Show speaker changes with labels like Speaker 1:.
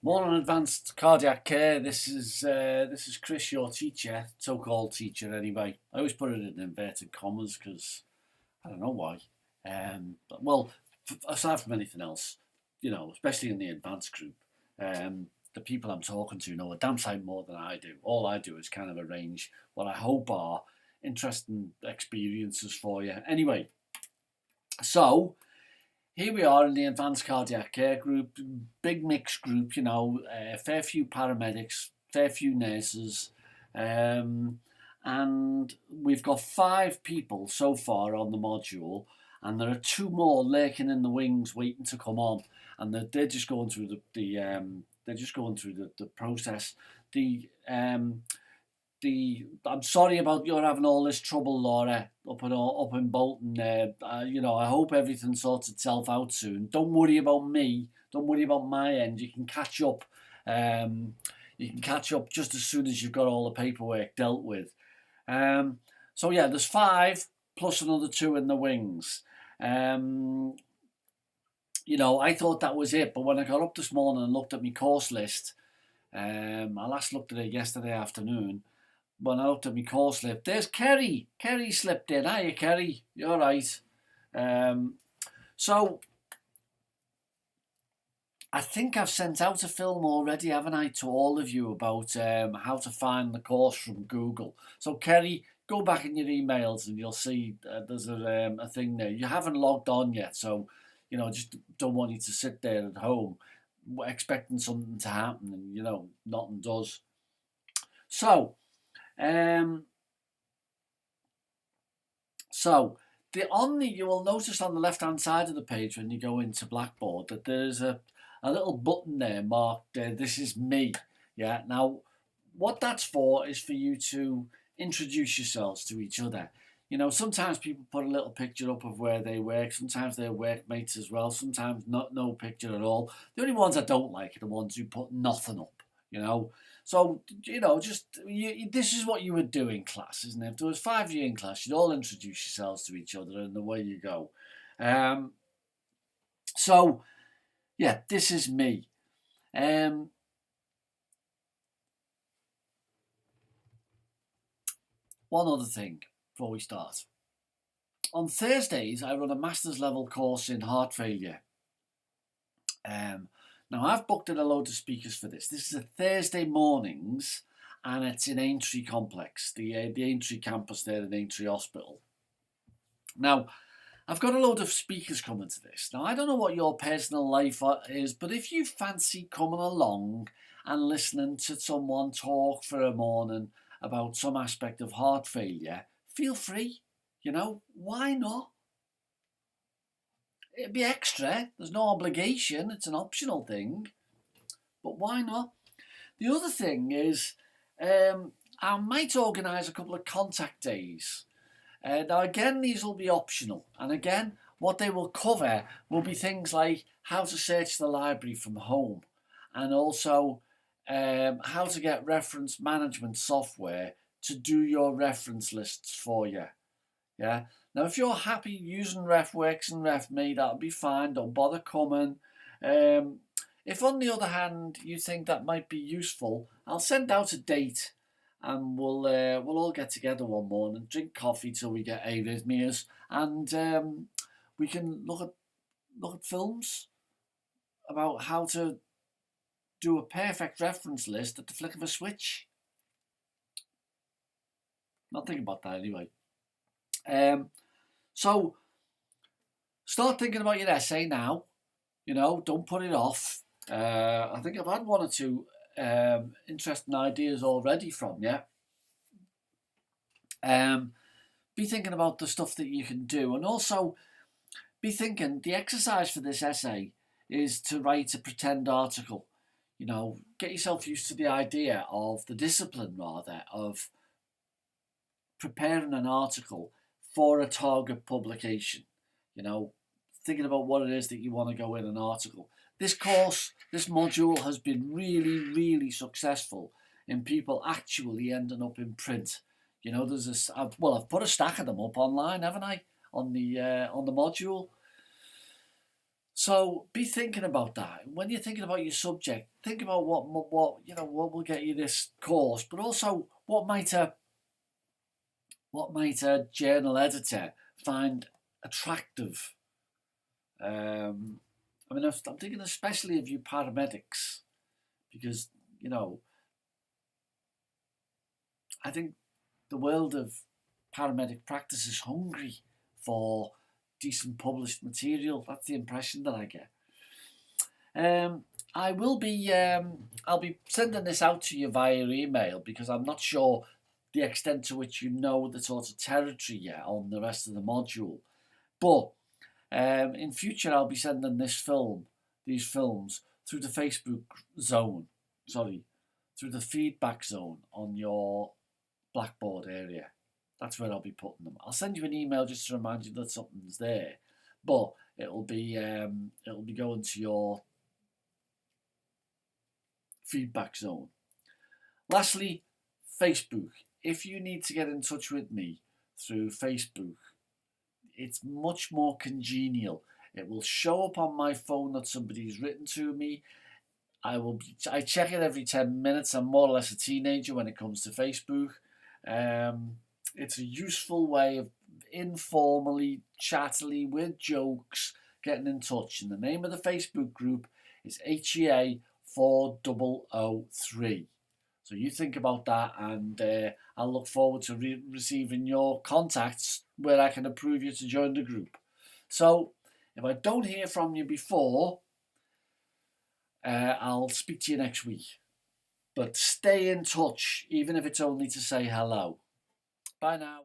Speaker 1: More on advanced cardiac care. This is Chris, your teacher, so-called teacher anyway. I always put it in inverted commas because I don't know why. Well, aside from anything else, especially in the advanced group, the people I'm talking to know a damn sight more than I do. All I do is kind of arrange what I hope are interesting experiences for you. Anyway, so here we are in the advanced cardiac care group, big mixed group, fair few paramedics, fair few nurses, and we've got 5 people so far on the module, and there are 2 more lurking in the wings waiting to come on, and they're just going through the process. I'm sorry about you're having all this trouble, Laura, up in Bolton. I hope everything sorts itself out soon. Don't worry about me. Don't worry about my end. You can catch up. You can catch up just as soon as you've got all the paperwork dealt with. So yeah, there's 5 plus another 2 in the wings. I thought that was it, but when I got up this morning and looked at my course list, I last looked at it yesterday afternoon. When I looked at my course list, there's Kerry. Kerry slipped in. Hiya, Kerry. You're right. So I think I've sent out a film already, haven't I, to all of you about how to find the course from Google. So Kerry, go back in your emails and you'll see there's a thing there. You haven't logged on yet, so just don't want you to sit there at home expecting something to happen, and nothing does. So. You will notice on the left hand side of the page when you go into Blackboard that there's a little button there marked this is me. Yeah. Now, what that's for is for you to introduce yourselves to each other. Sometimes people put a little picture up of where they work. Sometimes they're workmates as well. Sometimes no picture at all. The only ones I don't like are the ones who put nothing up. So, this is what you would do in class, isn't it? If there was 5 of you in class, you'd all introduce yourselves to each other and away you go. This is me. One other thing before we start. On Thursdays, I run a master's level course in heart failure. Now, I've booked in a load of speakers for this. This is a Thursday mornings, and it's in Aintree Complex, the Aintree campus there in Aintree Hospital. Now, I've got a load of speakers coming to this. Now, I don't know what your personal life is, but if you fancy coming along and listening to someone talk for a morning about some aspect of heart failure, feel free. Why not? It'd be extra. There's no obligation. It's an optional thing. But why not? The other thing is I might organise a couple of contact days. Now, again, these will be optional. And again, what they will cover will be things like how to search the library from home, and also how to get reference management software to do your reference lists for you. Yeah. Now, if you're happy using RefWorks and RefMe, that'll be fine. Don't bother coming. If, on the other hand, you think that might be useful, I'll send out a date, and we'll all get together one morning, drink coffee till we get arrhythmias, and we can look at films about how to do a perfect reference list at the flick of a switch. Not thinking about that anyway. So start thinking about your essay now. Don't put it off. I think I've had 1 or 2 interesting ideas already from you. Be thinking about the stuff that you can do, and also be thinking the exercise for this essay is to write a pretend article. Get yourself used to the idea of the discipline, rather, of preparing an article for a target publication. Thinking about what it is that you want to go in an article. This course, this module has been really, really successful in people actually ending up in print. I've put a stack of them up online, haven't I, on the module. So be thinking about that. When you're thinking about your subject, think about what will get you this course, but also what might a journal editor find attractive. I mean, I'm thinking especially of you paramedics because you know I think the world of paramedic practice is hungry for decent published material. That's the impression that I get. Um, I'll be sending this out to you via email because I'm not sure the extent to which you know the sort of territory yet on the rest of the module. But in future, I'll be sending these films, through the Facebook zone. Sorry, through the feedback zone on your Blackboard area. That's where I'll be putting them. I'll send you an email just to remind you that something's there, but it'll be going to your feedback zone. Lastly, Facebook. If you need to get in touch with me through Facebook, it's much more congenial. It will show up on my phone that somebody's written to me. I check it every 10 minutes. I'm more or less a teenager when it comes to Facebook. It's a useful way of informally, chattily, with jokes, getting in touch. And the name of the Facebook group is HEA 4003. So you think about that, and I'll look forward to receiving your contacts where I can approve you to join the group. So if I don't hear from you before, I'll speak to you next week. But stay in touch, even if it's only to say hello. Bye now.